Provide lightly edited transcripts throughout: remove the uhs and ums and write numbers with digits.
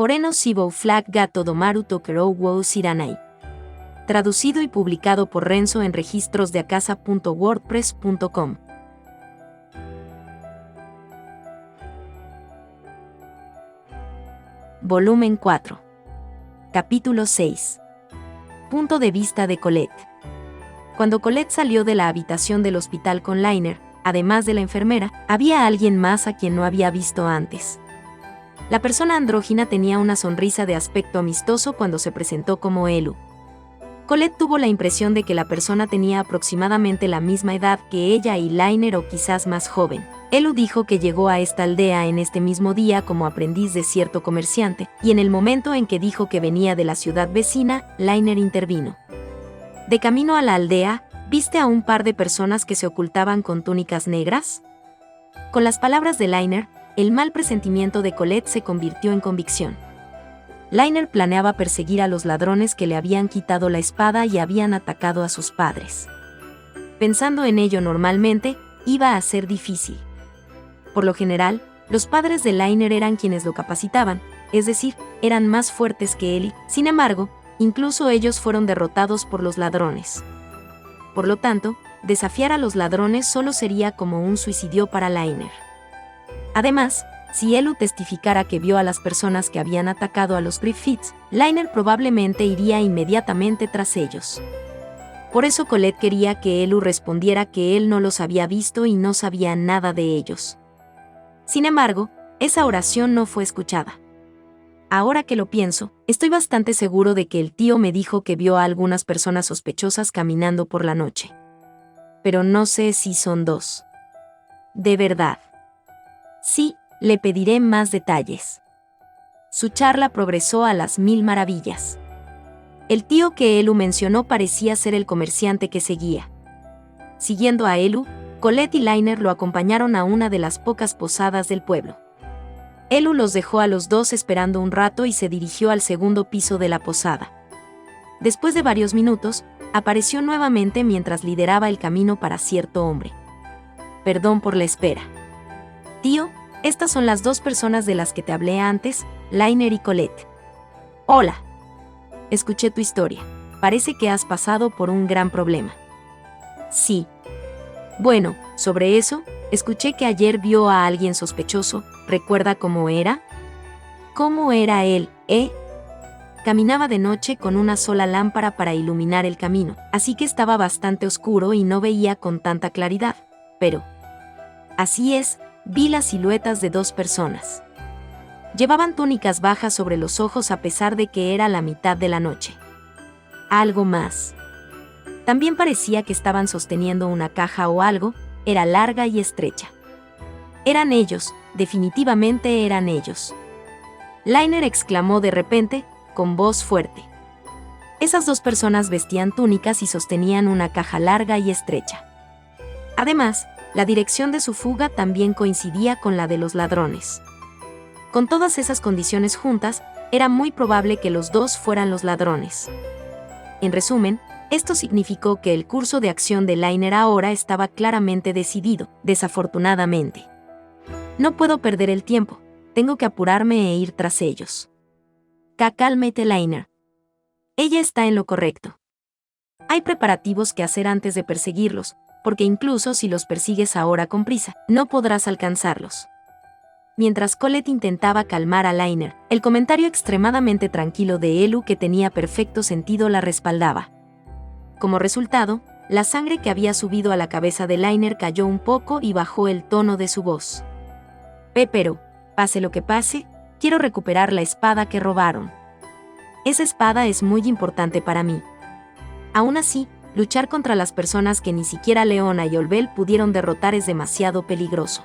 Oreno Sibou Flag Gato Domaru Tokerou Wou Siranai. Traducido y publicado por Renzo en registrosdeacasa.wordpress.com. Volumen 4. Capítulo 6. Punto de vista de Colette. Cuando Colette salió de la habitación del hospital con Liner, además de la enfermera, había alguien más a quien no había visto antes. La persona andrógina tenía una sonrisa de aspecto amistoso cuando se presentó como Elu. Colette tuvo la impresión de que la persona tenía aproximadamente la misma edad que ella y Liner o quizás más joven. Elu dijo que llegó a esta aldea en este mismo día como aprendiz de cierto comerciante, y en el momento en que dijo que venía de la ciudad vecina, Liner intervino. De camino a la aldea, ¿viste a un par de personas que se ocultaban con túnicas negras? Con las palabras de Liner, el mal presentimiento de Colette se convirtió en convicción. Liner planeaba perseguir a los ladrones que le habían quitado la espada y habían atacado a sus padres. Pensando en ello normalmente, iba a ser difícil. Por lo general, los padres de Liner eran quienes lo capacitaban, es decir, eran más fuertes que él y, sin embargo, incluso ellos fueron derrotados por los ladrones. Por lo tanto, desafiar a los ladrones solo sería como un suicidio para Liner. Además, si Elu testificara que vio a las personas que habían atacado a los Griffiths, Liner probablemente iría inmediatamente tras ellos. Por eso Colette quería que Elu respondiera que él no los había visto y no sabía nada de ellos. Sin embargo, esa oración no fue escuchada. Ahora que lo pienso, estoy bastante seguro de que el tío me dijo que vio a algunas personas sospechosas caminando por la noche. Pero no sé si son dos. De verdad. Sí, le pediré más detalles. Su charla progresó a las 1000 maravillas. El tío que Elu mencionó parecía ser el comerciante que seguía. Siguiendo a Elu, Colette y Liner lo acompañaron a una de las pocas posadas del pueblo. Elu los dejó a los dos esperando un rato y se dirigió al segundo piso de la posada. Después de varios minutos, apareció nuevamente mientras lideraba el camino para cierto hombre. Perdón por la espera. Tío, estas son las dos personas de las que te hablé antes, Liner y Colette. Hola. Escuché tu historia. Parece que has pasado por un gran problema. Sí. Bueno, sobre eso, escuché que ayer vio a alguien sospechoso. ¿Recuerda cómo era? ¿Cómo era él, Caminaba de noche con una sola lámpara para iluminar el camino, así que estaba bastante oscuro y no veía con tanta claridad. Pero, así es, vi las siluetas de dos personas. Llevaban túnicas bajas sobre los ojos a pesar de que era la mitad de la noche. Algo más. También parecía que estaban sosteniendo una caja o algo, era larga y estrecha. Eran ellos, definitivamente eran ellos. Liner exclamó de repente, con voz fuerte. Esas dos personas vestían túnicas y sostenían una caja larga y estrecha. Además, la dirección de su fuga también coincidía con la de los ladrones. Con todas esas condiciones juntas, era muy probable que los dos fueran los ladrones. En resumen, esto significó que el curso de acción de Liner ahora estaba claramente decidido, desafortunadamente. No puedo perder el tiempo, tengo que apurarme e ir tras ellos. Cálmate, Liner. Ella está en lo correcto. Hay preparativos que hacer antes de perseguirlos, porque incluso si los persigues ahora con prisa, no podrás alcanzarlos. Mientras Colette intentaba calmar a Liner, el comentario extremadamente tranquilo de Elu que tenía perfecto sentido la respaldaba. Como resultado, la sangre que había subido a la cabeza de Liner cayó un poco y bajó el tono de su voz. Pero, pase lo que pase, quiero recuperar la espada que robaron. Esa espada es muy importante para mí. Aún así, luchar contra las personas que ni siquiera Leona y Olbel pudieron derrotar es demasiado peligroso.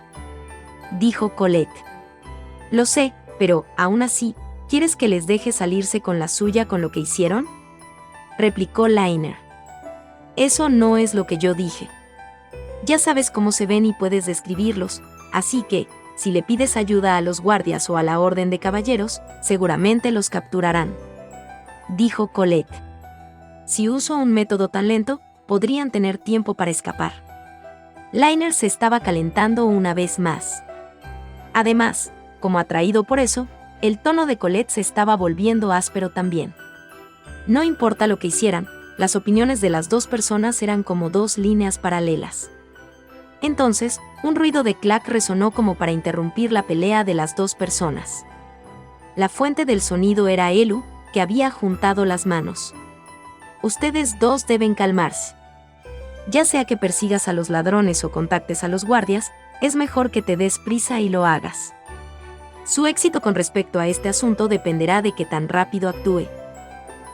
Dijo Colette. Lo sé, pero, aún así, ¿quieres que les deje salirse con la suya con lo que hicieron? Replicó Liner. Eso no es lo que yo dije. Ya sabes cómo se ven y puedes describirlos, así que, si le pides ayuda a los guardias o a la orden de caballeros, seguramente los capturarán. Dijo Colette. Si uso un método tan lento, podrían tener tiempo para escapar. Liner se estaba calentando una vez más. Además, como atraído por eso, El tono de Colette se estaba volviendo áspero también. No importa lo que hicieran, las opiniones de las dos personas eran como dos líneas paralelas. Entonces, un ruido de clac resonó como para interrumpir la pelea de las dos personas. La fuente del sonido era Elu, que había juntado las manos. Ustedes dos deben calmarse. Ya sea que persigas a los ladrones o contactes a los guardias, es mejor que te des prisa y lo hagas. Su éxito con respecto a este asunto dependerá de qué tan rápido actúe.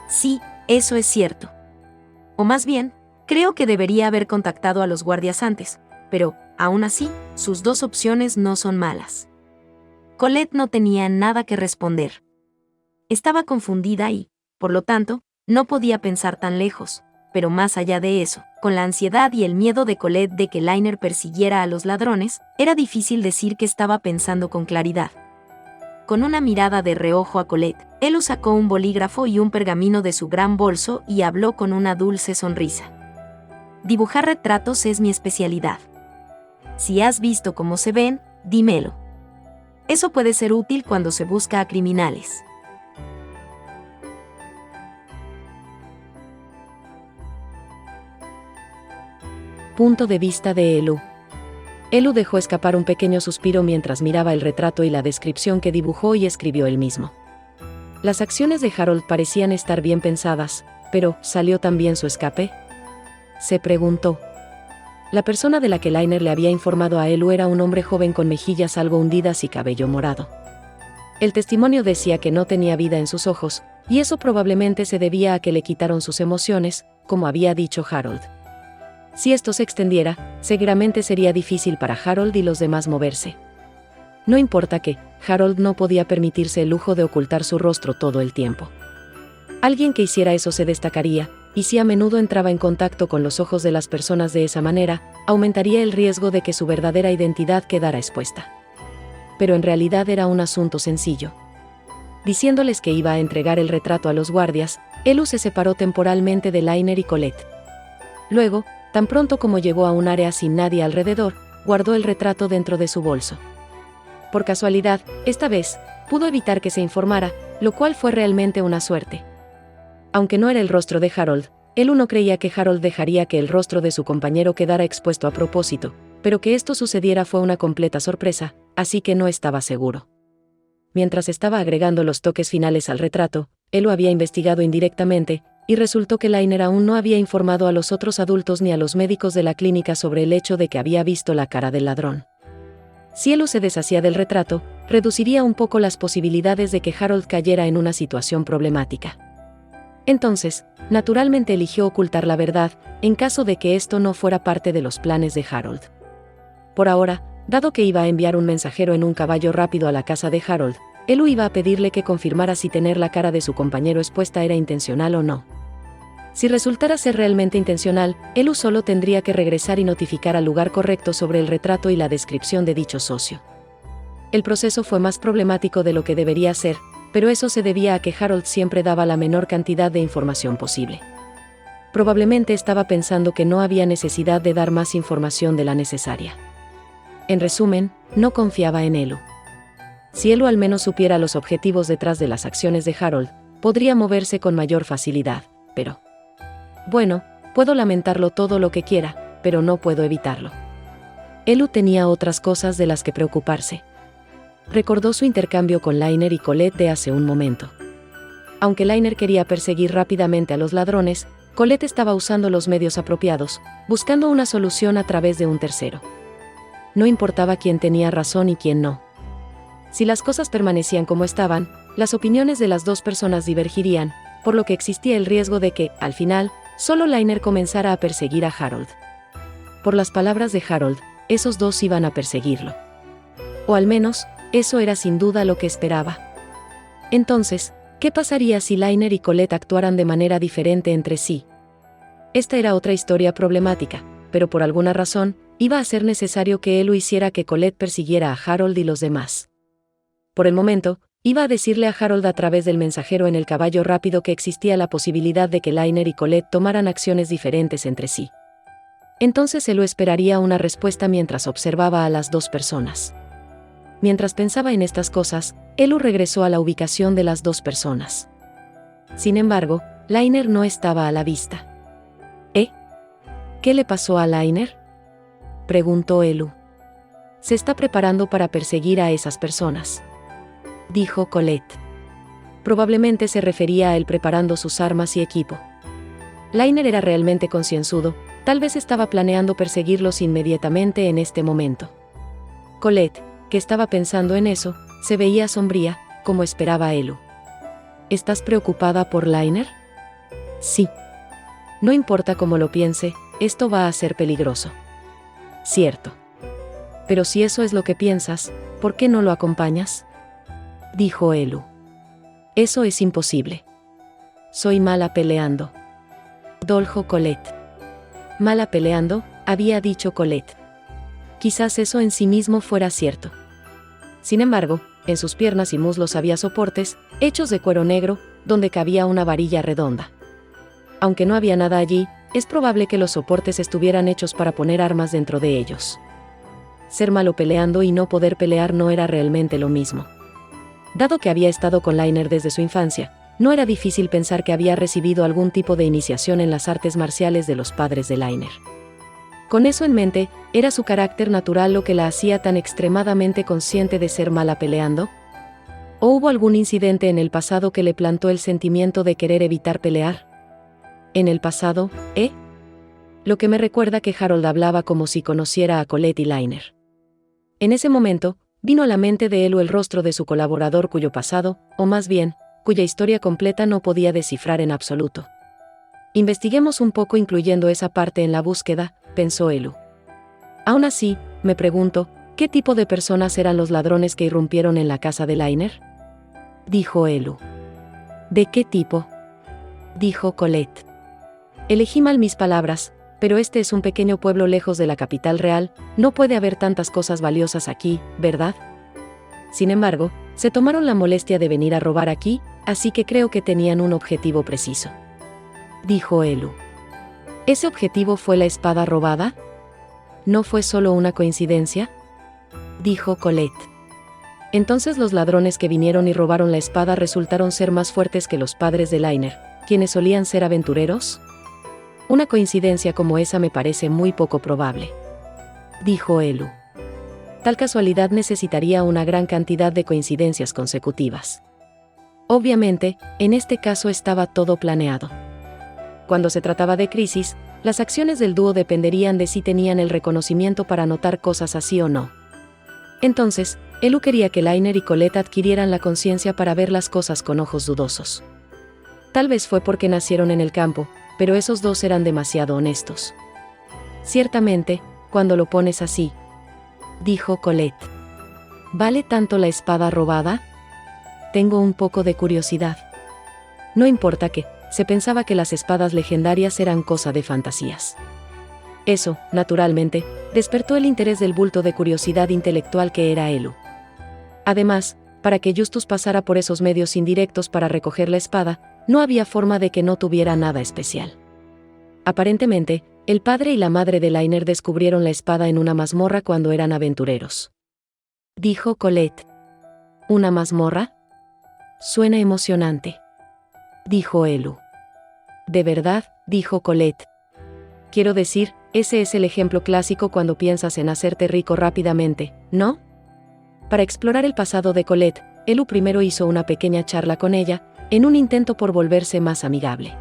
Sí, eso es cierto. O más bien, creo que debería haber contactado a los guardias antes, pero, aún así, sus dos opciones no son malas. Colette no tenía nada que responder. Estaba confundida y, por lo tanto, no podía pensar tan lejos, pero más allá de eso, con la ansiedad y el miedo de Colette de que Liner persiguiera a los ladrones, era difícil decir que estaba pensando con claridad. Con una mirada de reojo a Colette, Elu sacó un bolígrafo y un pergamino de su gran bolso y habló con una dulce sonrisa. Dibujar retratos es mi especialidad. Si has visto cómo se ven, dímelo. Eso puede ser útil cuando se busca a criminales. Punto de vista de Elu. Elu dejó escapar un pequeño suspiro mientras miraba el retrato y la descripción que dibujó y escribió él mismo. Las acciones de Harold parecían estar bien pensadas, pero ¿salió también su escape?, se preguntó. La persona de la que Liner le había informado a Elu era un hombre joven con mejillas algo hundidas y cabello morado. El testimonio decía que no tenía vida en sus ojos, y eso probablemente se debía a que le quitaron sus emociones, como había dicho Harold. Si esto se extendiera, seguramente sería difícil para Harold y los demás moverse. No importa que, Harold no podía permitirse el lujo de ocultar su rostro todo el tiempo. Alguien que hiciera eso se destacaría, y si a menudo entraba en contacto con los ojos de las personas de esa manera, aumentaría el riesgo de que su verdadera identidad quedara expuesta. Pero en realidad era un asunto sencillo. Diciéndoles que iba a entregar el retrato a los guardias, Elu se separó temporalmente de Liner y Colette. Luego, tan pronto como llegó a un área sin nadie alrededor, guardó el retrato dentro de su bolso. Por casualidad, esta vez, pudo evitar que se informara, lo cual fue realmente una suerte. Aunque no era el rostro de Harold, Elu no creía que Harold dejaría que el rostro de su compañero quedara expuesto a propósito, pero que esto sucediera fue una completa sorpresa, así que no estaba seguro. Mientras estaba agregando los toques finales al retrato, Elu había investigado indirectamente, y resultó que Liner aún no había informado a los otros adultos ni a los médicos de la clínica sobre el hecho de que había visto la cara del ladrón. Si Elu se deshacía del retrato, reduciría un poco las posibilidades de que Harold cayera en una situación problemática. Entonces, naturalmente eligió ocultar la verdad, en caso de que esto no fuera parte de los planes de Harold. Por ahora, dado que iba a enviar un mensajero en un caballo rápido a la casa de Harold, Elu iba a pedirle que confirmara si tener la cara de su compañero expuesta era intencional o no. Si resultara ser realmente intencional, Elu solo tendría que regresar y notificar al lugar correcto sobre el retrato y la descripción de dicho socio. El proceso fue más problemático de lo que debería ser, pero eso se debía a que Harold siempre daba la menor cantidad de información posible. Probablemente estaba pensando que no había necesidad de dar más información de la necesaria. En resumen, no confiaba en Elu. Si Elu al menos supiera los objetivos detrás de las acciones de Harold, podría moverse con mayor facilidad, pero... Bueno, puedo lamentarlo todo lo que quiera, pero no puedo evitarlo. Elu tenía otras cosas de las que preocuparse. Recordó su intercambio con Liner y Colette de hace un momento. Aunque Liner quería perseguir rápidamente a los ladrones, Colette estaba usando los medios apropiados, buscando una solución a través de un tercero. No importaba quién tenía razón y quién no. Si las cosas permanecían como estaban, las opiniones de las dos personas divergirían, por lo que existía el riesgo de que, al final, solo Liner comenzara a perseguir a Harold. Por las palabras de Harold, esos dos iban a perseguirlo. O al menos, eso era sin duda lo que esperaba. Entonces, ¿qué pasaría si Liner y Colette actuaran de manera diferente entre sí? Esta era otra historia problemática, pero por alguna razón, iba a ser necesario que Elu hiciera que Colette persiguiera a Harold y los demás. Por el momento, iba a decirle a Harold a través del mensajero en el caballo rápido que existía la posibilidad de que Liner y Colette tomaran acciones diferentes entre sí. Entonces Elu esperaría una respuesta mientras observaba a las dos personas. Mientras pensaba en estas cosas, Elu regresó a la ubicación de las dos personas. Sin embargo, Liner no estaba a la vista. ¿Qué le pasó a Liner?, preguntó Elu. Se está preparando para perseguir a esas personas, dijo Colette. Probablemente se refería a él preparando sus armas y equipo. Liner era realmente concienzudo, tal vez estaba planeando perseguirlos inmediatamente en este momento. Colette, que estaba pensando en eso, se veía sombría, como esperaba Elu. ¿Estás preocupada por Liner? Sí. No importa cómo lo piense, esto va a ser peligroso. Cierto. Pero si eso es lo que piensas, ¿por qué no lo acompañas?, dijo Elu. Eso es imposible. Soy mala peleando, dijo Colette. Mala peleando, había dicho Colette. Quizás eso en sí mismo fuera cierto. Sin embargo, en sus piernas y muslos había soportes, hechos de cuero negro, donde cabía una varilla redonda. Aunque no había nada allí, es probable que los soportes estuvieran hechos para poner armas dentro de ellos. Ser malo peleando y no poder pelear no era realmente lo mismo. Dado que había estado con Liner desde su infancia, no era difícil pensar que había recibido algún tipo de iniciación en las artes marciales de los padres de Liner. Con eso en mente, ¿era su carácter natural lo que la hacía tan extremadamente consciente de ser mala peleando? ¿O hubo algún incidente en el pasado que le plantó el sentimiento de querer evitar pelear? ¿En el pasado, Lo que me recuerda que Harold hablaba como si conociera a Colette y Liner. En ese momento, vino a la mente de Elu el rostro de su colaborador cuyo pasado, o más bien, cuya historia completa no podía descifrar en absoluto. Investiguemos un poco incluyendo esa parte en la búsqueda, pensó Elu. Aún así, me pregunto, ¿qué tipo de personas eran los ladrones que irrumpieron en la casa de Liner?, dijo Elu. ¿De qué tipo?, dijo Colette. Elegí mal mis palabras, pero este es un pequeño pueblo lejos de la capital real, no puede haber tantas cosas valiosas aquí, ¿verdad? Sin embargo, se tomaron la molestia de venir a robar aquí, así que creo que tenían un objetivo preciso, dijo Elu. ¿Ese objetivo fue la espada robada? ¿No fue solo una coincidencia?, dijo Colette. Entonces los ladrones que vinieron y robaron la espada resultaron ser más fuertes que los padres de Liner, quienes solían ser aventureros. Una coincidencia como esa me parece muy poco probable, dijo Elu. Tal casualidad necesitaría una gran cantidad de coincidencias consecutivas. Obviamente, en este caso estaba todo planeado. Cuando se trataba de crisis, las acciones del dúo dependerían de si tenían el reconocimiento para notar cosas así o no. Entonces, Elu quería que Liner y Colette adquirieran la conciencia para ver las cosas con ojos dudosos. Tal vez fue porque nacieron en el campo, pero esos dos eran demasiado honestos. Ciertamente, cuando lo pones así, dijo Colette. ¿Vale tanto la espada robada? Tengo un poco de curiosidad. No importa que, se pensaba que las espadas legendarias eran cosa de fantasías. Eso, naturalmente, despertó el interés del bulto de curiosidad intelectual que era Elu. Además, para que Justus pasara por esos medios indirectos para recoger la espada, no había forma de que no tuviera nada especial. Aparentemente, el padre y la madre de Liner descubrieron la espada en una mazmorra cuando eran aventureros, dijo Colette. ¿Una mazmorra? Suena emocionante, dijo Elu. ¿De verdad?, dijo Colette. Quiero decir, ese es el ejemplo clásico cuando piensas en hacerte rico rápidamente, ¿no? Para explorar el pasado de Colette, Elu primero hizo una pequeña charla con ella, en un intento por volverse más amigable.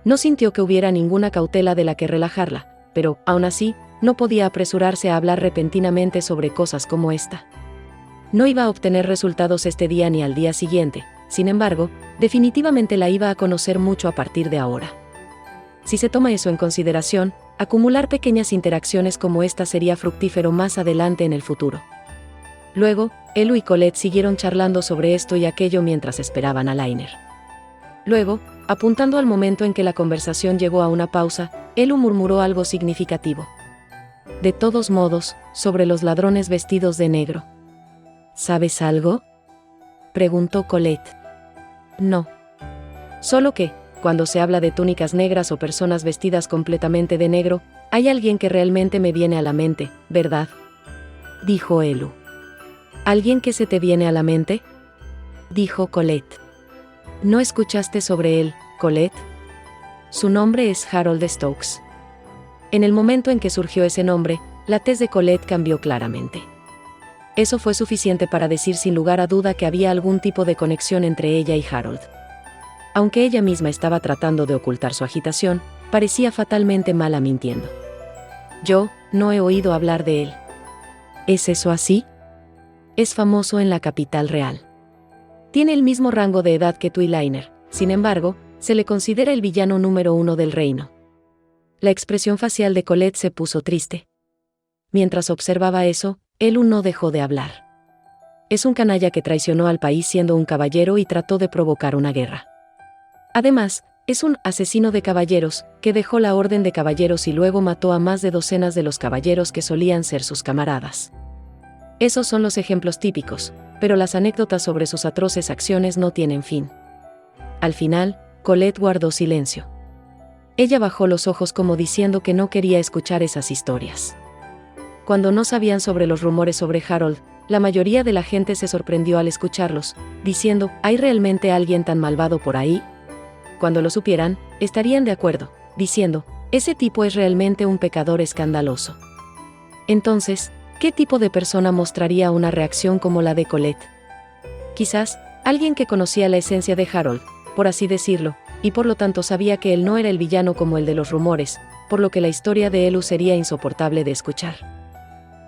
No sintió que hubiera ninguna cautela de la que relajarla, pero, aún así, no podía apresurarse a hablar repentinamente sobre cosas como esta. No iba a obtener resultados este día ni al día siguiente, sin embargo, definitivamente la iba a conocer mucho a partir de ahora. Si se toma eso en consideración, acumular pequeñas interacciones como esta sería fructífero más adelante en el futuro. Luego, Elu y Colette siguieron charlando sobre esto y aquello mientras esperaban a Liner. Luego, apuntando al momento en que la conversación llegó a una pausa, Elu murmuró algo significativo. De todos modos, sobre los ladrones vestidos de negro. ¿Sabes algo?, preguntó Colette. No. Solo que, cuando se habla de túnicas negras o personas vestidas completamente de negro, hay alguien que realmente me viene a la mente, ¿verdad?, dijo Elu. ¿Alguien que se te viene a la mente?, dijo Colette. ¿No escuchaste sobre él, Colette? Su nombre es Harold Stokes. En el momento en que surgió ese nombre, la tez de Colette cambió claramente. Eso fue suficiente para decir sin lugar a duda que había algún tipo de conexión entre ella y Harold. Aunque ella misma estaba tratando de ocultar su agitación, parecía fatalmente mala mintiendo. Yo no he oído hablar de él. ¿Es eso así? Es famoso en la capital real. Tiene el mismo rango de edad que Twilighter, sin embargo, se le considera el villano número 1 del reino. La expresión facial de Colette se puso triste. Mientras observaba eso, Elu no dejó de hablar. Es un canalla que traicionó al país siendo un caballero y trató de provocar una guerra. Además, es un asesino de caballeros, que dejó la orden de caballeros y luego mató a más de docenas de los caballeros que solían ser sus camaradas. Esos son los ejemplos típicos, pero las anécdotas sobre sus atroces acciones no tienen fin. Al final, Colette guardó silencio. Ella bajó los ojos como diciendo que no quería escuchar esas historias. Cuando no sabían sobre los rumores sobre Harold, la mayoría de la gente se sorprendió al escucharlos, diciendo, ¿hay realmente alguien tan malvado por ahí? Cuando lo supieran, estarían de acuerdo, diciendo, ese tipo es realmente un pecador escandaloso. Entonces, ¿qué tipo de persona mostraría una reacción como la de Colette? Quizás, alguien que conocía la esencia de Harold, por así decirlo, y por lo tanto sabía que él no era el villano como el de los rumores, por lo que la historia de Elu sería insoportable de escuchar.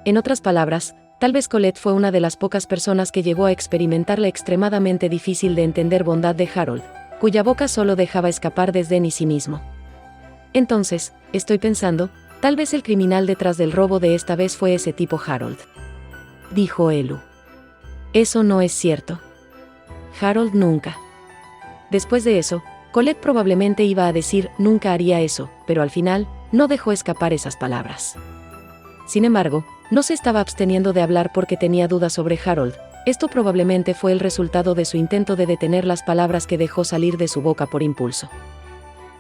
En otras palabras, tal vez Colette fue una de las pocas personas que llegó a experimentar la extremadamente difícil de entender bondad de Harold, cuya boca solo dejaba escapar desdén y sí mismo. Entonces, estoy pensando, tal vez el criminal detrás del robo de esta vez fue ese tipo Harold, dijo Elu. Eso no es cierto. Harold nunca. Después de eso, Colette probablemente iba a decir nunca haría eso, pero al final, no dejó escapar esas palabras. Sin embargo, no se estaba absteniendo de hablar porque tenía dudas sobre Harold. Esto probablemente fue el resultado de su intento de detener las palabras que dejó salir de su boca por impulso.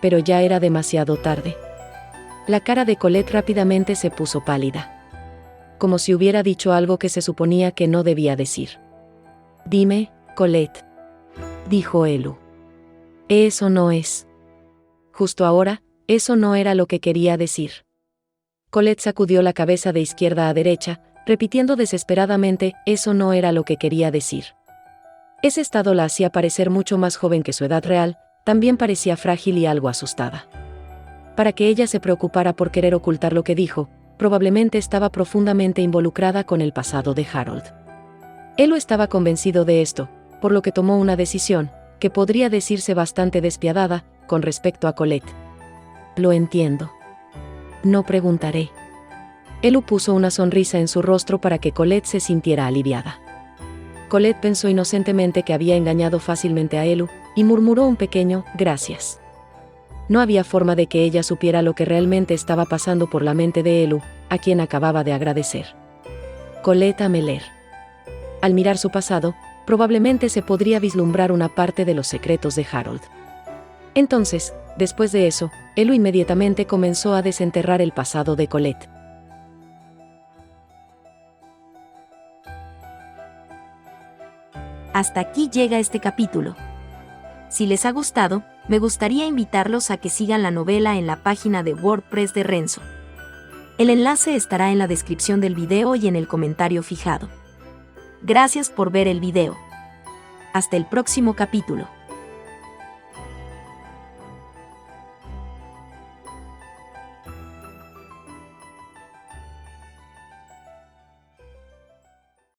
Pero ya era demasiado tarde. La cara de Colette rápidamente se puso pálida. Como si hubiera dicho algo que se suponía que no debía decir. Dime, Colette, dijo Elu. Eso no es. Justo ahora, eso no era lo que quería decir. Colette sacudió la cabeza de izquierda a derecha, repitiendo desesperadamente, eso no era lo que quería decir. Ese estado la hacía parecer mucho más joven que su edad real, también parecía frágil y algo asustada. Para que ella se preocupara por querer ocultar lo que dijo, probablemente estaba profundamente involucrada con el pasado de Harold. Elu estaba convencido de esto, por lo que tomó una decisión, que podría decirse bastante despiadada, con respecto a Colette. Lo entiendo. No preguntaré. Elu puso una sonrisa en su rostro para que Colette se sintiera aliviada. Colette pensó inocentemente que había engañado fácilmente a Elu, y murmuró un pequeño «gracias». No había forma de que ella supiera lo que realmente estaba pasando por la mente de Elu, a quien acababa de agradecer. Colette Ameler. Al mirar su pasado, probablemente se podría vislumbrar una parte de los secretos de Harold. Entonces, después de eso, Elu inmediatamente comenzó a desenterrar el pasado de Colette. Hasta aquí llega este capítulo. Si les ha gustado, me gustaría invitarlos a que sigan la novela en la página de WordPress de Renzo. El enlace estará en la descripción del video y en el comentario fijado. Gracias por ver el video. Hasta el próximo capítulo.